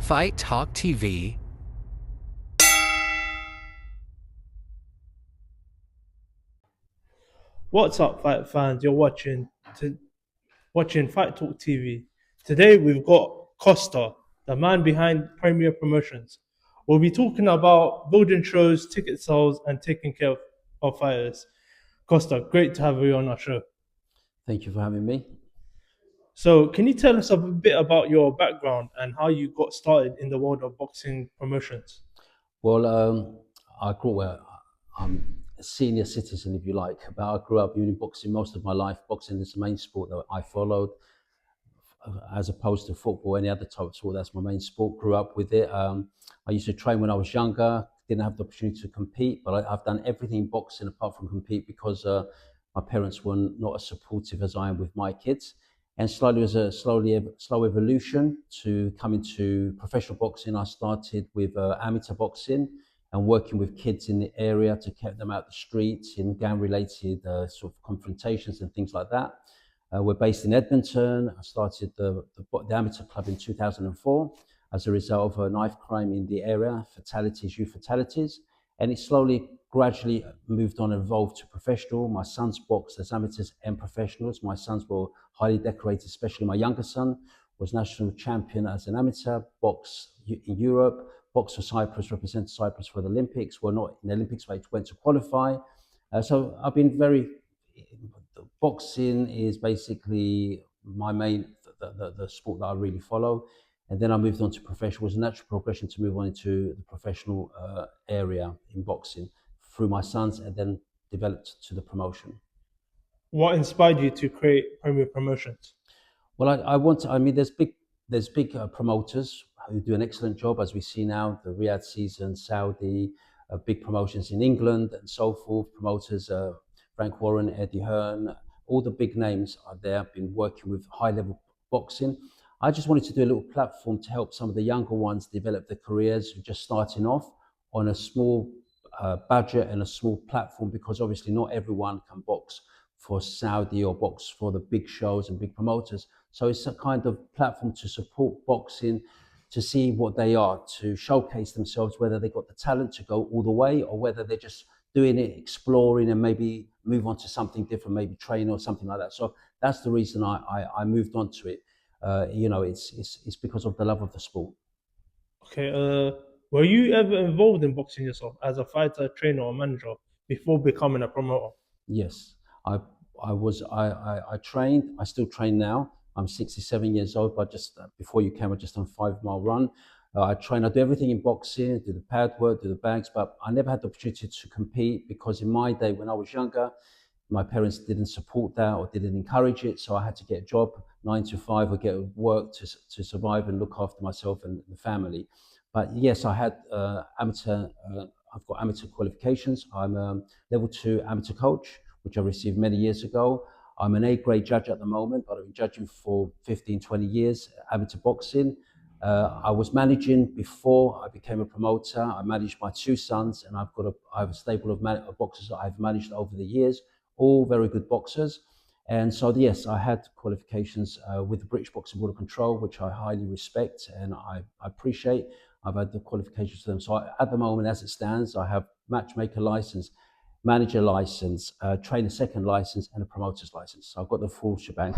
FightTalkTV. What's up, fight fans? You're watching Fight Talk TV. Today we've got Costa, the man behind Premier Promotions. We'll be talking about building shows, ticket sales, and taking care of fighters. Costa, great to have you on our show. Thank you for having me. So, can you tell us a bit about your background and how you got started in the world of boxing promotions? Well, I grew up, I'm a senior citizen, if you like, but I grew up doing boxing most of my life. Boxing is the main sport that I followed, as opposed to football, any other type of sport. That's my main sport. Grew up with it. I used to train when I was younger, didn't have the opportunity to compete, but I've done everything in boxing apart from compete because my parents were not as supportive as I am with my kids. And slowly, it was a slow evolution to come into professional boxing. I started with amateur boxing and working with kids in the area to keep them out the streets in gang-related sort of confrontations and things like that. We're based in Edmonton. I started the amateur club in 2004 as a result of a knife crime in the area, youth fatalities. And it slowly, gradually moved on and evolved to professional. My sons boxed as amateurs and professionals. My sons were highly decorated, especially my younger son was national champion as an amateur, boxed in Europe, boxed for Cyprus, represented Cyprus for the Olympics. We're not in the Olympics, but went to qualify. So I've been boxing is basically my main, the sport that I really follow. And then I moved on to professional. It was a natural progression to move on into the professional area in boxing through my sons, and then developed to the promotion. What inspired you to create Premier Promotions? Well, there's big promoters who do an excellent job, as we see now, the Riyadh season, Saudi, big promotions in England and so forth. Promoters, Frank Warren, Eddie Hearn, all the big names are there, been working with high level boxing. I just wanted to do a little platform to help some of the younger ones develop their careers, just starting off on a small budget and a small platform, because obviously not everyone can box for Saudi or box for the big shows and big promoters. So it's a kind of platform to support boxing, to see what they are, to showcase themselves, whether they got the talent to go all the way or whether they're just doing it, exploring, and maybe move on to something different, maybe train or something like that. So that's the reason I moved on to it. It's because of the love of the sport. Okay, were you ever involved in boxing yourself as a fighter, trainer, or manager before becoming a promoter? Yes, I trained. I still train now. I'm 67 years old, but just before you came, I just done 5 mile run. I train. I do everything in boxing, do the pad work, do the bags, but I never had the opportunity to compete because in my day, when I was younger, my parents didn't support that or didn't encourage it. So I had to get a job, 9 to 5, or get work to survive and look after myself and the family. But yes, I had amateur. I've got amateur qualifications. I'm a level 2 amateur coach, which I received many years ago. I'm an A-grade judge at the moment, but I've been judging for 15, 20 years, amateur boxing. I was managing before I became a promoter. I managed my 2 sons, and I have a stable of boxers that I've managed over the years, all very good boxers. And so, yes, I had qualifications with the British Boxing Board of Control, which I highly respect and I appreciate. I've had the qualifications for them. So at the moment, as it stands, I have matchmaker license, manager license, trainer second license, and a promoter's license. So I've got the full shebang,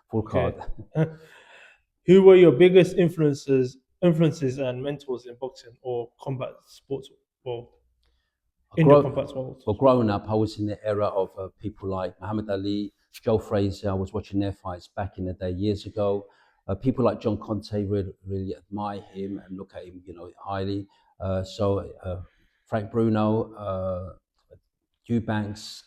full card. Okay. Who were your biggest influences and mentors in boxing or combat sports world? In the combat sports. Well, growing up, I was in the era of people like Muhammad Ali, Joe Frazier. I was watching their fights back in the day years ago. People like John Conte really admire him and look at him, highly. Frank Bruno, Eubanks,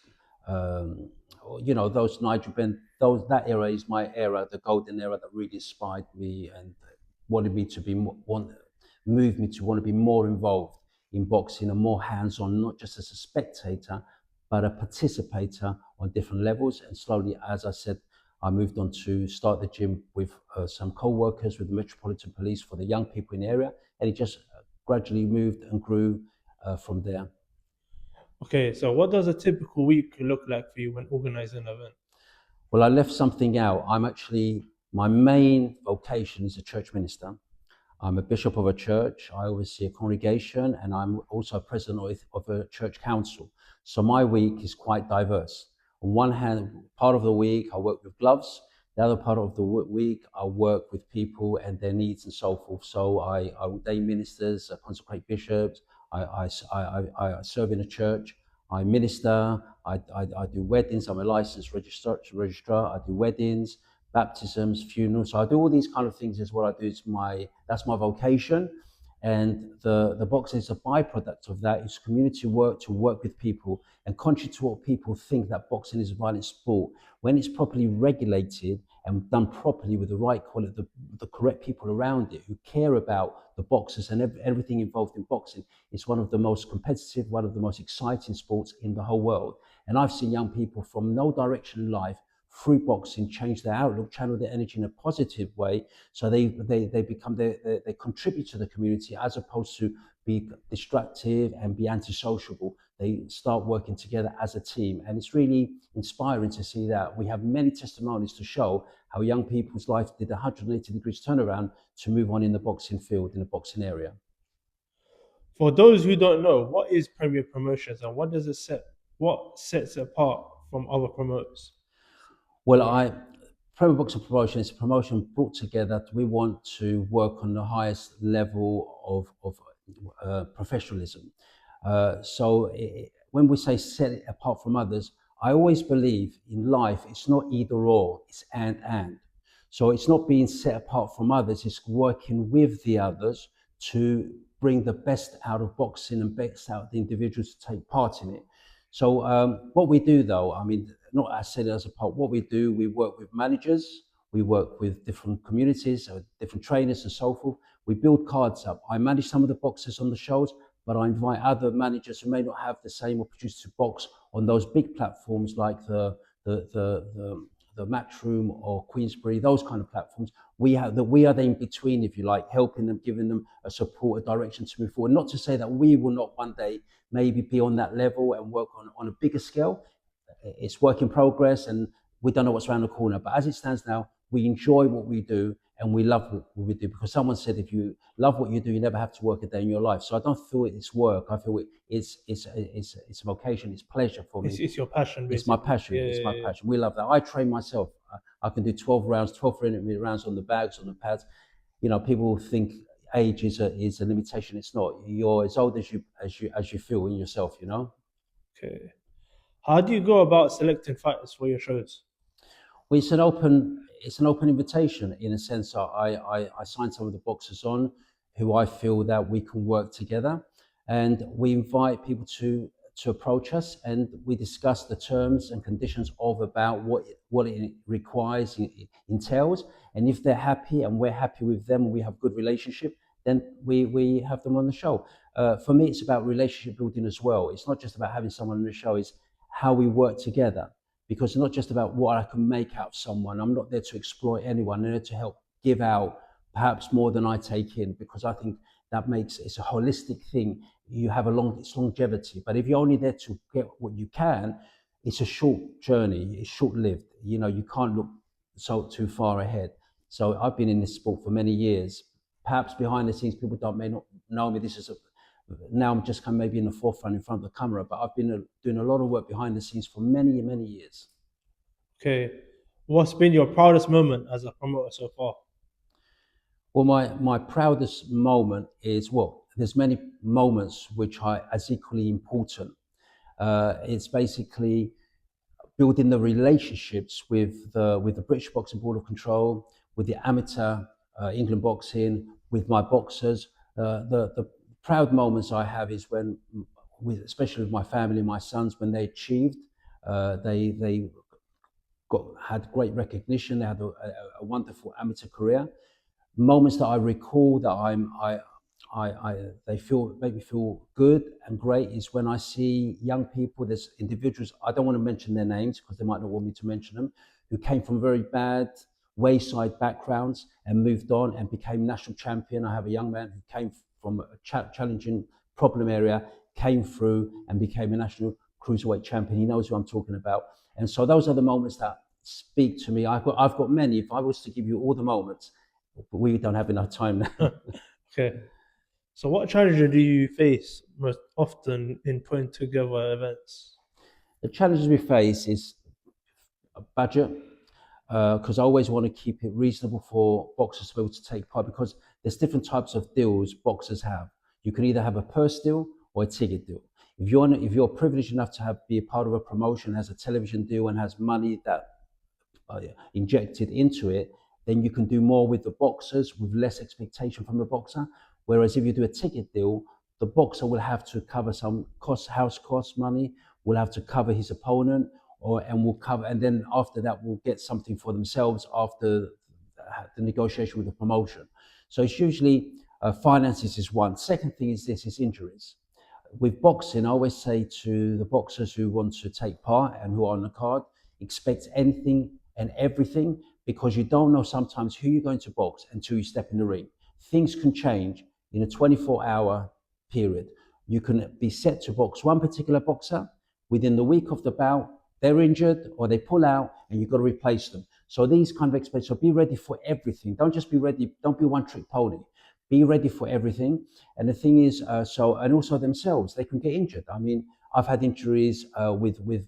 those Nigel Benn, that era is my era, the golden era that really inspired me and wanted me to moved me to want to be more involved in boxing and more hands-on, not just as a spectator, but a participator on different levels. And slowly, as I said, I moved on to start the gym with some co-workers with the Metropolitan Police for the young people in the area, and it just gradually moved and grew from there. Okay, so what does a typical week look like for you when organizing an event? Well, I left something out. My main vocation is a church minister. I'm a bishop of a church. I oversee a congregation, and I'm also president of a church council. So my week is quite diverse. On one hand, part of the week I work with gloves. The other part of the week I work with people and their needs and so forth. So I ordain ministers, I consecrate bishops. I serve in a church. I minister. I do weddings. I'm a licensed registrar. I do weddings, baptisms, funerals. So I do all these kind of things. Is what I do. That's my vocation, and the boxing is a byproduct of that. It's community work to work with people, and contrary to what people think that boxing is a violent sport, when it's properly regulated and done properly with the right quality, the correct people around it who care about the boxers and everything involved in boxing, it's one of the most competitive, one of the most exciting sports in the whole world. And I've seen young people from no direction in life through boxing change their outlook, channel their energy in a positive way, so they contribute to the community as opposed to be destructive and be antisociable. They start working together as a team, and it's really inspiring to see that. We have many testimonies to show how young people's life did a 180 degrees turnaround to move on in the boxing field, in the boxing area. For those who don't know, what is Premier Promotions and what sets it apart from other promoters? Well, Premier Boxing Promotion is a promotion brought together. We want to work on the highest level of professionalism. When we say set it apart from others, I always believe in life it's not either or, it's and. So it's not being set apart from others, it's working with the others to bring the best out of boxing and best out of the individuals to take part in it. So what we do though, I mean, not as said as a part, what we do, we work with managers, we work with different communities, different trainers and so forth. We build cards up. I manage some of the boxers on the shows, but I invite other managers who may not have the same opportunity to box on those big platforms like the Matchroom or Queensberry, those kind of platforms. We are the in between, if you like, helping them, giving them a support, a direction to move forward. Not to say that we will not one day maybe be on that level and work on a bigger scale. It's work in progress, and we don't know what's around the corner. But as it stands now, we enjoy what we do and we love what we do, because someone said if you love what you do, you never have to work a day in your life. So I don't feel it's work. I feel it's a vocation. It's pleasure for me. It's your passion, It's my basically. passion. It's my passion. We love that. I train myself. I can do 12 rounds, 12 rounds on the bags, on the pads. You know, people think age is a limitation. It's not. You're as old as you feel in yourself. You know. Okay. How do you go about selecting fighters for your shows? Well, it's an open invitation in a sense. I sign some of the boxers on who I feel that we can work together, and we invite people to approach us, and we discuss the terms and conditions of about what it requires, entails, and if they're happy and we're happy with them, and we have good relationship, then we have them on the show. For me, it's about relationship building as well. It's not just about having someone on the show; it's how we work together, because it's not just about what I can make out of someone. I'm not there to exploit anyone. I'm there to help give out perhaps more than I take in, because I think that makes it's a holistic thing. You have it's longevity. But if you're only there to get what you can, it's a short journey. It's short lived. You know, you can't look so too far ahead. So I've been in this sport for many years. Perhaps behind the scenes, people may not know me. Now I'm just kind of maybe in the forefront in front of the camera, but I've been doing a lot of work behind the scenes for many, many years. Okay. What's been your proudest moment as a promoter so far? Well, my proudest moment is, well, there's many moments which are as equally important. It's basically building the relationships with the British Boxing Board of Control, with the amateur England boxing, with my boxers. The proud moments I have is when, especially with my family, my sons, when they achieved, they had great recognition. They had a wonderful amateur career. Moments that I recall that they make me feel good and great is when I see young people. There's individuals, I don't want to mention their names because they might not want me to mention them, who came from very bad wayside backgrounds and moved on and became national champion. I have a young man who came from a challenging problem area, came through and became a national cruiserweight champion. He knows who I'm talking about. And so those are the moments that speak to me. I've got many. If I was to give you all the moments, But we don't have enough time now. Okay. So, what challenges do you face most often in putting together events? The challenges we face is a budget, because I always want to keep it reasonable for boxers to be able to take part, because there's different types of deals boxers have. You can either have a purse deal or a ticket deal. If you're privileged enough to be a part of a promotion, has a television deal and has money that injected into it, then you can do more with the boxers with less expectation from the boxer. Whereas if you do a ticket deal, the boxer will have to cover some house cost money, will have to cover his opponent, and will cover, and then after that, will get something for themselves after the negotiation with the promotion. So it's usually finances is one. Second thing is injuries. With boxing, I always say to the boxers who want to take part and who are on the card, expect anything and everything, because you don't know sometimes who you're going to box until you step in the ring. Things can change in a 24-hour period. You can be set to box one particular boxer. Within the week of the bout, they're injured or they pull out and you've got to replace them. So these kind of expectations, so be ready for everything. Don't just be ready, don't be one trick pony. Be ready for everything. And the thing is, and also themselves, they can get injured. I mean, I've had injuries with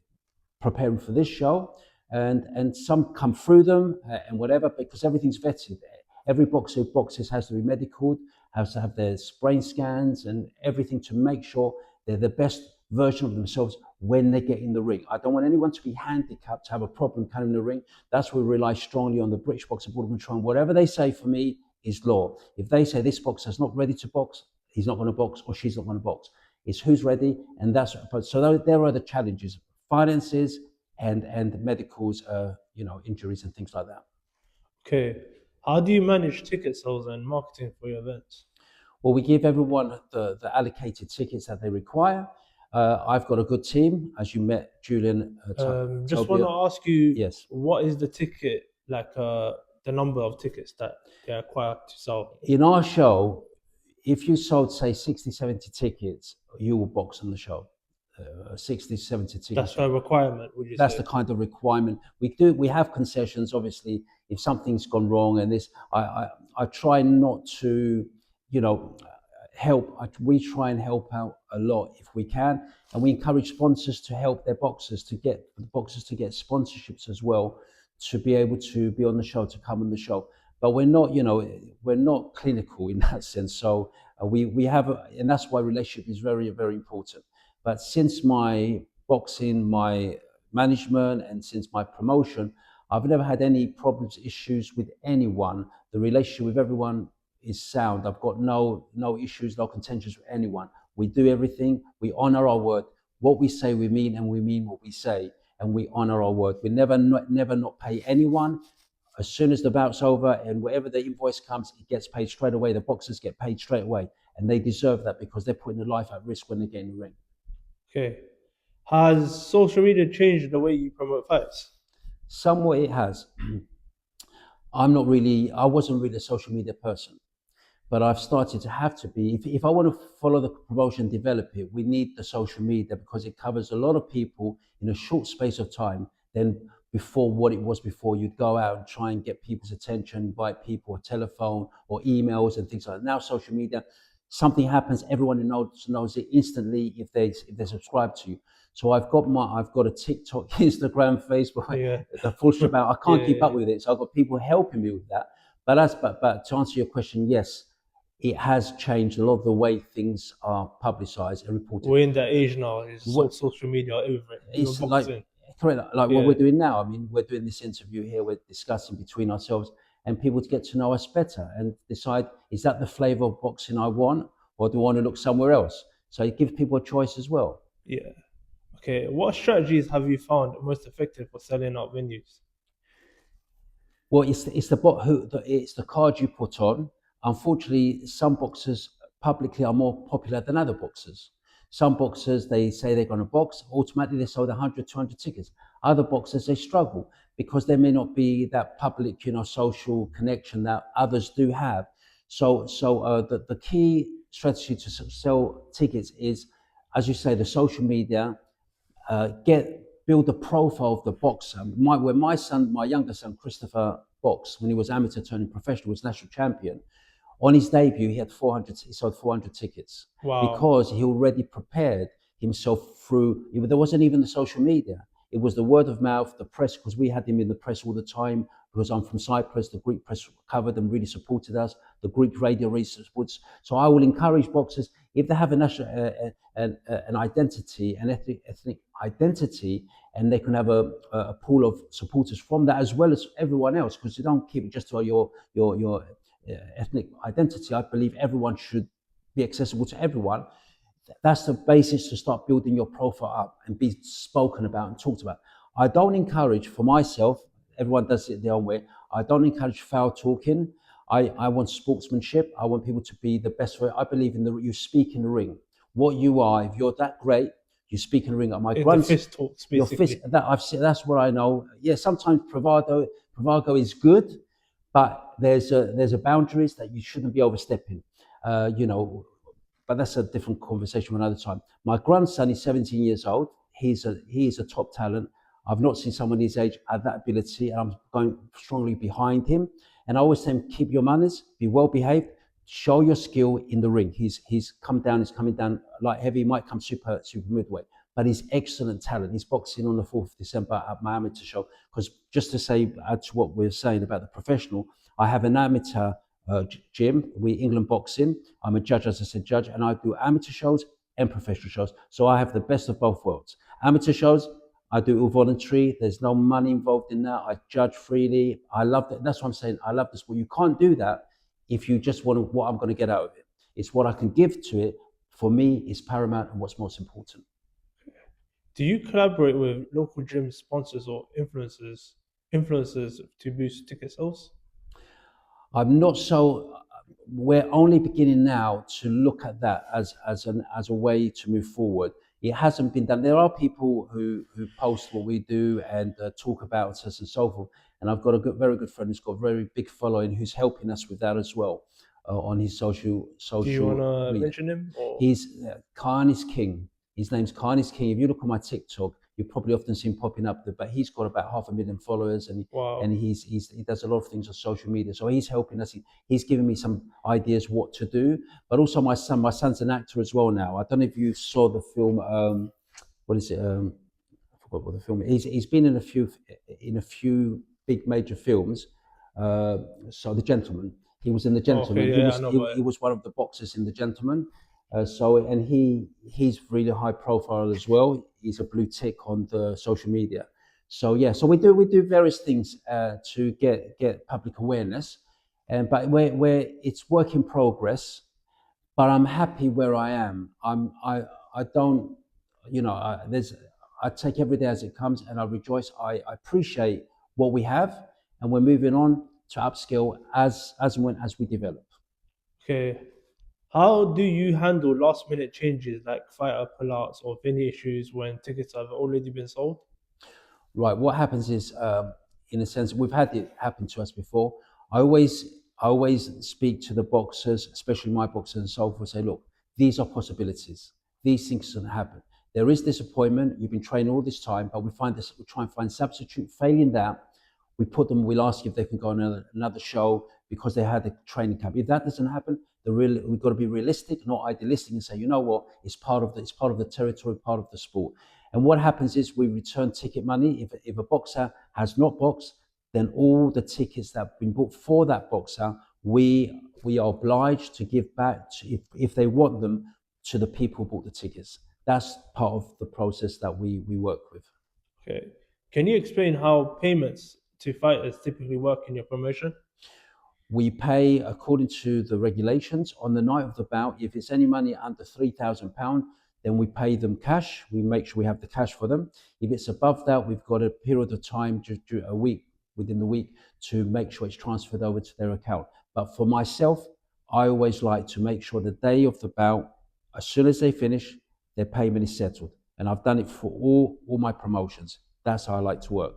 preparing for this show, and some come through them and whatever, because everything's vetted. Every boxer who boxes has to be medical, has to have their brain scans and everything to make sure they're the best version of themselves when they get in the ring. I don't want anyone to be handicapped, to have a problem coming in the ring. That's why we rely strongly on the British Boxing Board of Control. And whatever they say for me is law. If they say this boxer's not ready to box, he's not going to box, or she's not going to box. It's who's ready, and that's so. There are the challenges: finances and medicals, injuries and things like that. Okay. How do you manage ticket sales and marketing for your events? Well, we give everyone the allocated tickets that they require. I've got a good team, as you met Julian, Just want Toby. to ask you, Yes. what is the ticket like? The number of tickets that they require to sell. In our show, if you sold, say, 60, 70 tickets, you will box on the show. 60, 70 That's tickets. a requirement, would you That's say? the kind of requirement we have concessions, obviously. If something's gone wrong, and this, I try not to, you know help. We try and help out a lot if we can, and we encourage sponsors to help their boxers to get sponsorships as well, to be able to be on the show, to come on the show. But we're not clinical in that sense. So we have and that's why relationship is very, very important. But since my boxing, my management, and since my promotion, I've never had any problems, issues with anyone. The relationship with everyone is sound. I've got no issues, no contentions with anyone. We do everything. We honor our word. What we say, we mean, and we mean what we say, and we honor our word. We never not pay anyone. As soon as the bout's over and whatever the invoice comes, it gets paid straight away. The boxers get paid straight away, and they deserve that because they're putting their life at risk when they get in the ring. Okay. Has social media changed the way you promote fights? Somewhat it has. I wasn't really a social media person, but I've started to have to be. If I want to follow the promotion, develop it, we need the social media, because it covers a lot of people in a short space of time than before. What it was before, you'd go out and try and get people's attention, invite people, or telephone or emails and things like that. Now social media, something happens, everyone knows it instantly if they subscribe to you. So I've got a TikTok, Instagram, Facebook, Yeah. the full strip out. I can't keep Yeah. up with it, so I've got people helping me with that. But to answer your question, yes, it has changed a lot of the way things are publicized and reported. We're in that age now. It's so What social media, everything, even it's like, boxing. correct, like what Yeah. we're doing now. I mean, we're doing this interview here, we're discussing between ourselves, and people to get to know us better and decide, is that the flavor of boxing I want, or do I want to look somewhere else? So it gives people a choice as well. Yeah. Okay. What strategies have you found most effective for selling out venues? Well, it's the card you put on. Unfortunately, some boxers publicly are more popular than other boxers. Some boxers, they say they're going to box, automatically they sold 100, 200 tickets. Other boxers, they struggle because there may not be that public, social connection that others do have. So the key strategy to sell tickets is, as you say, the social media, get build the profile of the boxer. When my younger son, Christopher boxed, when he was amateur turning professional, was national champion. On his debut, he sold 400 tickets Wow. because he already prepared himself through, there wasn't even the social media. It was the word of mouth, the press, because we had him in the press all the time, because I'm from Cyprus. The Greek press covered and really supported us. The Greek radio research supports. So I will encourage boxers, if they have a national, an identity, an ethnic identity, and they can have a pool of supporters from that, as well as everyone else, because you don't keep it just to your ethnic identity. I believe everyone should be accessible to everyone. That's the basis to start building your profile up and be spoken about and talked about. I don't encourage, for myself, everyone does it their own way. I don't encourage foul talking. I want sportsmanship. I want people to be the best for it. I believe you speak in the ring. What you are, if you're that great, you speak in the ring. My The grandson, fist talks, your fist, basically. that I've seen, that's what I know. Yeah, sometimes bravado is good, but there's a boundaries that you shouldn't be overstepping. You know, but that's a different conversation another time. My grandson is 17 years old. He is a top talent. I've not seen someone his age at that ability, and I'm going strongly behind him. And I always tell him, keep your manners, be well behaved, show your skill in the ring. He's coming down light heavy, might come super midweight, but he's excellent talent. He's boxing on the 4th of December at my amateur show. Because just to say, add to what we're saying about the professional, I have an amateur gym, we England boxing. I'm a judge, as I said, judge, and I do amateur shows and professional shows. So I have the best of both worlds. Amateur shows, I do all voluntary. There's no money involved in that. I judge freely. I love that. That's what I'm saying. I love this. But you can't do that if you just want what I'm going to get out of it. It's what I can give to it. For me, is paramount and what's most important. Do you collaborate with local gym sponsors or influencers to boost ticket sales? I'm not so. We're only beginning now to look at that as a way to move forward. It hasn't been done. There are people who post what we do and talk about us and so forth. And I've got very good friend who's got a very big following who's helping us with that as well on his Do you want social to media. mention him? Or He's Khan is King. His name's Khan is King. If you look on my TikTok, you probably often see him popping up there, but he's got about 500,000 followers, and wow. he does a lot of things on social media. So he's helping us. He's giving me some ideas what to do. But also my son's an actor as well now. I don't know if you saw the film. What is it? I forgot what the film is. He's been in a few big major films. So The Gentleman. He was in The Gentleman. Okay, He yeah, I was know he, about he it. was one of the boxers in The Gentleman. And he's really high profile as well. He's a blue tick on the social media. So yeah, so we do various things to get public awareness, and but where it's work in progress. But I'm happy where I am. I don't, there's I take every day as it comes, and I rejoice. I appreciate what we have, and we're moving on to upskill as we develop. Okay. How do you handle last minute changes like fighter pullouts or venue issues when tickets have already been sold? Right. What happens is, in a sense, we've had it happen to us before. I always speak to the boxers, especially my boxers and so forth, say, look, these are possibilities. These things can happen. There is disappointment. You've been training all this time, but we try and find substitute. Failing that, we'll ask if they can go on another show because they had a training camp. If that doesn't happen, we've got to be realistic, not idealistic, and say, you know what, it's part of the territory, part of the sport. And what happens is we return ticket money. If a boxer has not boxed, then all the tickets that have been bought for that boxer, we are obliged to give back if they want them to the people who bought the tickets. That's part of the process that we work with. Okay. Can you explain how payments to fighters typically work in your promotion? We pay according to the regulations on the night of the bout. If it's any money under £3,000, then we pay them cash. We make sure we have the cash for them. If it's above that, we've got a period of time, a week, within the week, to make sure it's transferred over to their account. But for myself, I always like to make sure the day of the bout, as soon as they finish, their payment is settled. And I've done it for all my promotions. That's how I like to work.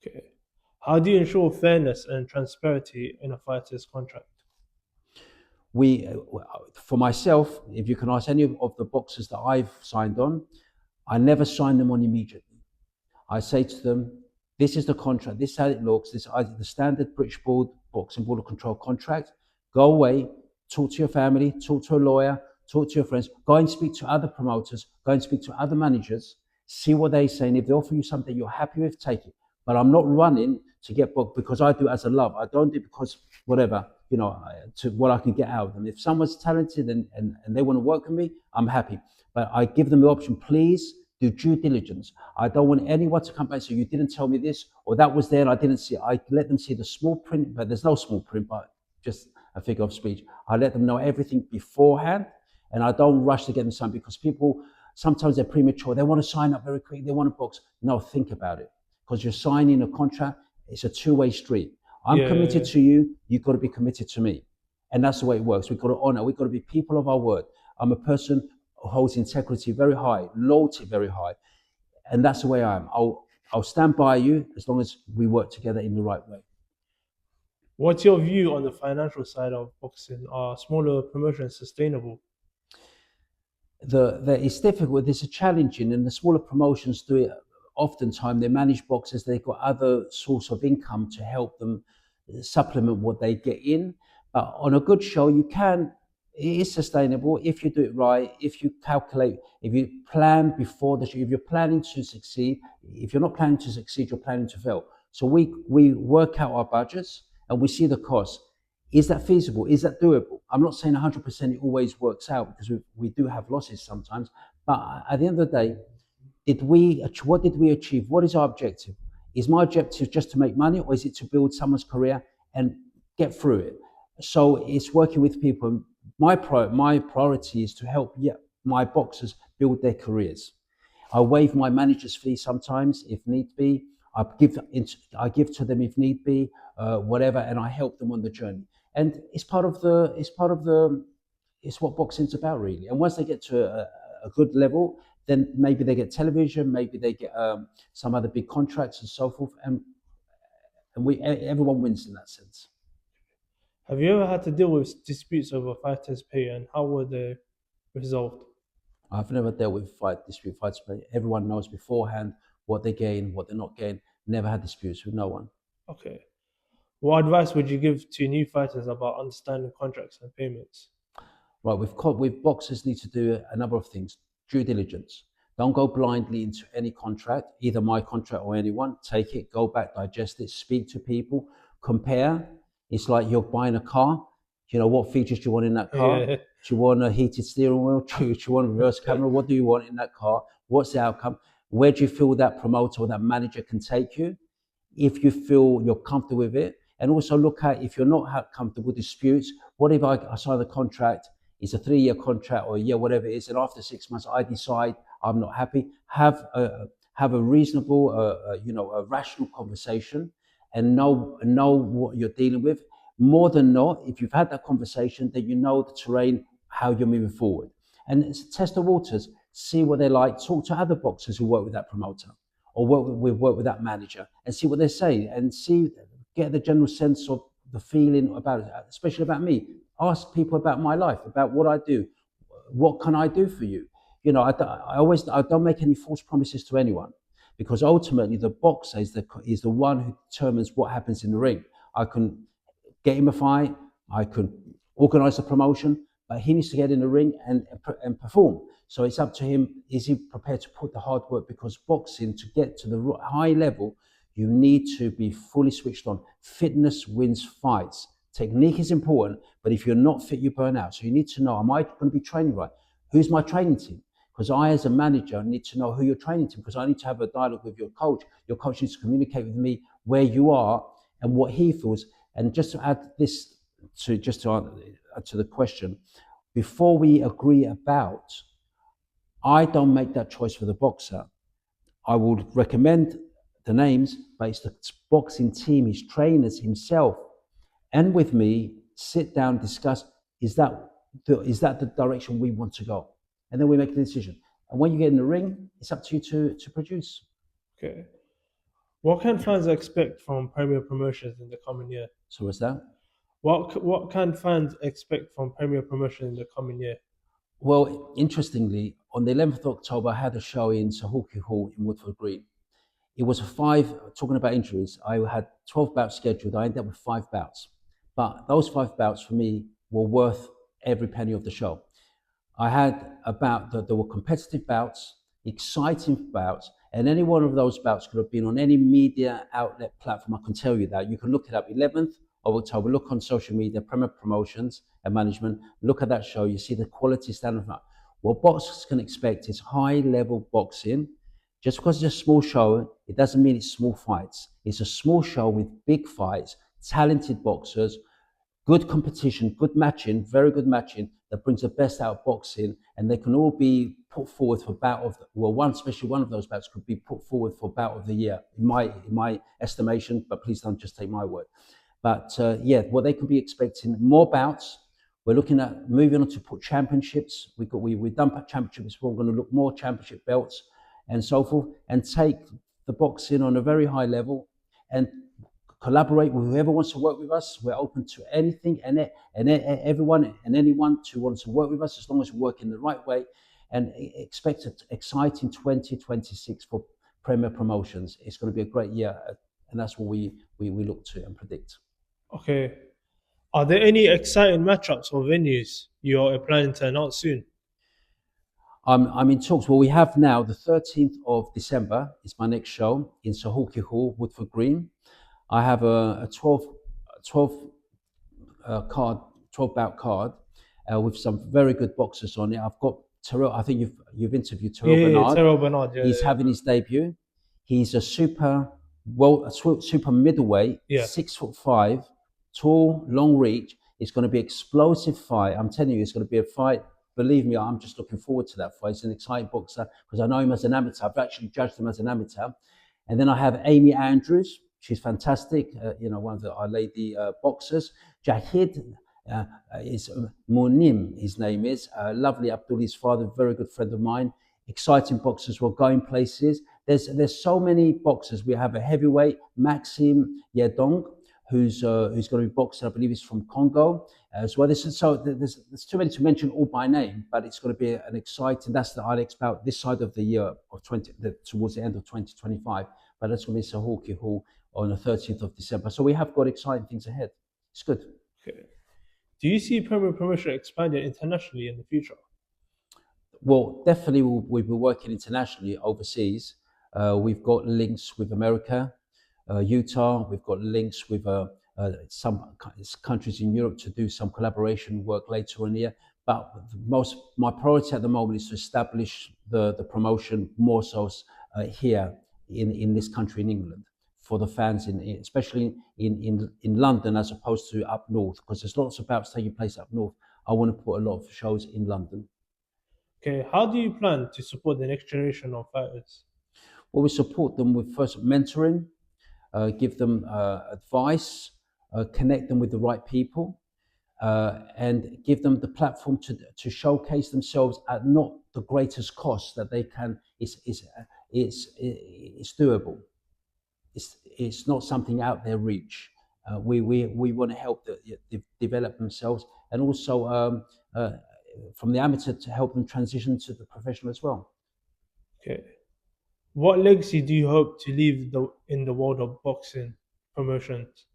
Okay. How do you ensure fairness and transparency in a fighter's contract? we For myself, if you can ask any of the boxers that I've signed on, I never sign them on immediately. I say to them, this is the contract, this is how it looks, this is the standard British Boxing Board of Control contract. Go away, talk to your family, talk to a lawyer, talk to your friends, go and speak to other promoters, go and speak to other managers, see what they say. And if they offer you something you're happy with, take it. But I'm not running to get booked because I do it as a love. I don't do it because whatever, to what I can get out of them. If someone's talented and they want to work with me, I'm happy. But I give them the option, please do due diligence. I don't want anyone to come back and say, you didn't tell me this, or that was there and I didn't see it. I let them see the small print, but there's no small print, but just a figure of speech. I let them know everything beforehand, and I don't rush to get them signed because people, sometimes they're premature. They want to sign up very quick. They want to box. No, think about it. Because you're signing a contract, it's a two-way street. I'm committed Yeah. to you, you've got to be committed to me. And that's the way it works. We've got to honor, we've got to be people of our word. I'm a person who holds integrity very high, loyalty very high. And that's the way I am. I'll stand by you as long as we work together in the right way. What's your view on the financial side of boxing? Are smaller promotions sustainable? It's difficult. It's a challenging, and the smaller promotions do it. Oftentimes, they manage boxers. They've got other source of income to help them supplement what they get in. But on a good show, you can. It is sustainable if you do it right. If you calculate, if you plan before the show, if you're planning to succeed. If you're not planning to succeed, you're planning to fail. So we work out our budgets and we see the cost. Is that feasible? Is that doable? I'm not saying 100% it always works out because we do have losses sometimes. But at the end of the day, what did we achieve? What is our objective? Is my objective just to make money, or is it to build someone's career and get through it? So it's working with people. My priority is to help my boxers build their careers. I waive my manager's fee sometimes if need be. I give to them if need be, whatever, and I help them on the journey. And it's what boxing's about really. And once they get to a good level, then maybe they get television, maybe they get some other big contracts and so forth, and everyone wins in that sense. Have you ever had to deal with disputes over fighters' pay, and how were they resolved? I've never dealt with dispute fights, but everyone knows beforehand what they gain, what they're not gain. Never had disputes with no one. Okay. What advice would you give to new fighters about understanding contracts and payments? Right, with boxers need to do a number of things. Due diligence. Don't go blindly into any contract, either my contract or anyone. Take it, go back, digest it, speak to people, compare. It's like you're buying a car. What features do you want in that car? Yeah. Do you want a heated steering wheel? Do you want a reverse camera? What do you want in that car? What's the outcome? Where do you feel that promoter or that manager can take you? If you feel you're comfortable with it, and also look at if you're not comfortable with disputes. What if I sign the contract? It's a 3-year contract or a year, whatever it is, and after 6 months I decide I'm not happy. Have a reasonable, a rational conversation, and know what you're dealing with. More than not, if you've had that conversation, then you know the terrain, how you're moving forward, and test the waters, see what they like. Talk to other boxers who work with that promoter or work with that manager, and see what they say, and get the general sense of the feeling about it, especially about me. Ask people about my life, about what I do. What can I do for you? I don't make any false promises to anyone, because ultimately the boxer is the one who determines what happens in the ring. I can get him a fight, I can organise a promotion, but he needs to get in the ring and perform. So it's up to him. Is he prepared to put the hard work? Because boxing, to get to the high level, you need to be fully switched on. Fitness wins fights. Technique is important, but if you're not fit, you burn out. So you need to know, am I going to be training right? Who's my training team? Because I, as a manager, need to know who you're training to, because I need to have a dialogue with your coach. Your coach needs to communicate with me where you are and what he feels. And just to add this to answer the question, before we agree about, I don't make that choice for the boxer. I would recommend the names, but it's the boxing team, his trainers, himself, and with me, sit down, discuss, is that the direction we want to go? And then we make a decision. And when you get in the ring, it's up to you to produce. Okay. What can fans expect from Premier Promotions in the coming year? So what's that? What can fans expect from Premier Promotion in the coming year? Well, interestingly, on the 11th of October, I had a show in Sahuki Hall in Woodford Green. it was a five, talking about injuries, I had 12 bouts scheduled. I ended up with 5 bouts. But those 5 bouts for me were worth every penny of the show. I had a bout that there were competitive bouts, exciting bouts, and any one of those bouts could have been on any media outlet platform. I can tell you that. You can look it up. 11th of October, look on social media, Premier Promotions and Management, look at that show. You see the quality standard. What boxers can expect is high-level boxing. Just because it's a small show, it doesn't mean it's small fights. It's a small show with big fights, talented boxers, good competition, good matching, very good matching that brings the best out of boxing, and they can all be put forward for bout of especially one of those bouts could be put forward for bout of the year in my estimation. But please don't just take my word. But yeah, what they could be expecting more bouts. We're looking at moving on to put championships. We've done championships. We're going to look more championship belts and so forth, and take the boxing on a very high level and collaborate with whoever wants to work with us. We're open to anything and everyone and anyone who wants to work with us, as long as we work in the right way. And expect an exciting 2026 for Premier Promotions. It's going to be a great year, and that's what we look to and predict. Okay. Are there any exciting matchups or venues you're planning to announce soon? I'm in talks. Well, we have now the 13th of December is my next show in Sahulki Hall, Woodford Green. I have a 12 card, 12 bout card with some very good boxers on it. I've got Terrell. I think you've interviewed Terrell Bernard. Terrell Bernard. He's having his debut. He's a super middleweight, 6'5", tall, long reach. It's going to be an explosive fight. I'm telling you, it's going to be a fight. Believe me, I'm just looking forward to that fight. He's an exciting boxer because I know him as an amateur. I've actually judged him as an amateur. And then I have Amy Andrews. She's fantastic. One of our lady boxers. Jahid is Monim, his name is. Lovely Abduli's father, very good friend of mine. Exciting boxers. We're going places. There's so many boxers. We have a heavyweight, Maxim Yedong, who's going to be boxing. I believe he's from Congo as well. There's too many to mention all by name, but it's going to be an exciting. That's the IDEX bout this side of the year of towards the end of 2025. But that's going to be Sahulki Hall on the 13th of December. So we have got exciting things ahead. It's good. Okay. Do you see Premier Promotion expanding internationally in the future? Well, definitely we'll be working internationally overseas. We've got links with America, Utah. We've got links with some countries in Europe to do some collaboration work later on here. But my priority at the moment is to establish the promotion more so here in this country, in England, for the fans, especially in London as opposed to up north, because there's lots of bouts taking place up north. I want to put a lot of shows in London. Okay, how do you plan to support the next generation of fighters? Well, we support them with first mentoring, give them advice, connect them with the right people, and give them the platform to showcase themselves at not the greatest cost that they can. It's doable. It's not something out their reach. We want to help develop themselves, and also from the amateur to help them transition to the professional as well. Okay. What legacy do you hope to leave in the world of boxing promotions?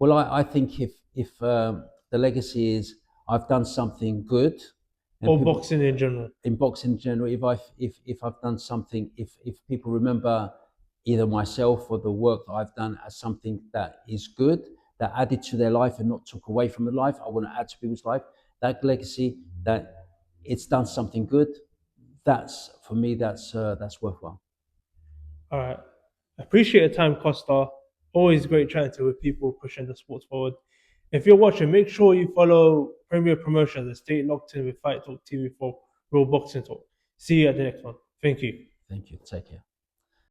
Well, I think if the legacy is I've done something good, and or boxing in general? In boxing in general, if I've done something, if people remember either myself or the work that I've done as something that is good, that added to their life and not took away from their life, I want to add to people's life. That legacy, that it's done something good, that's for me, that's worthwhile. All right. Appreciate your time, Costa. Always great chatting with people pushing the sports forward. If you're watching, make sure you follow Premier Promotions and stay locked in with Fight Talk TV for real boxing talk. See you at the next one. Thank you. Thank you. Take care.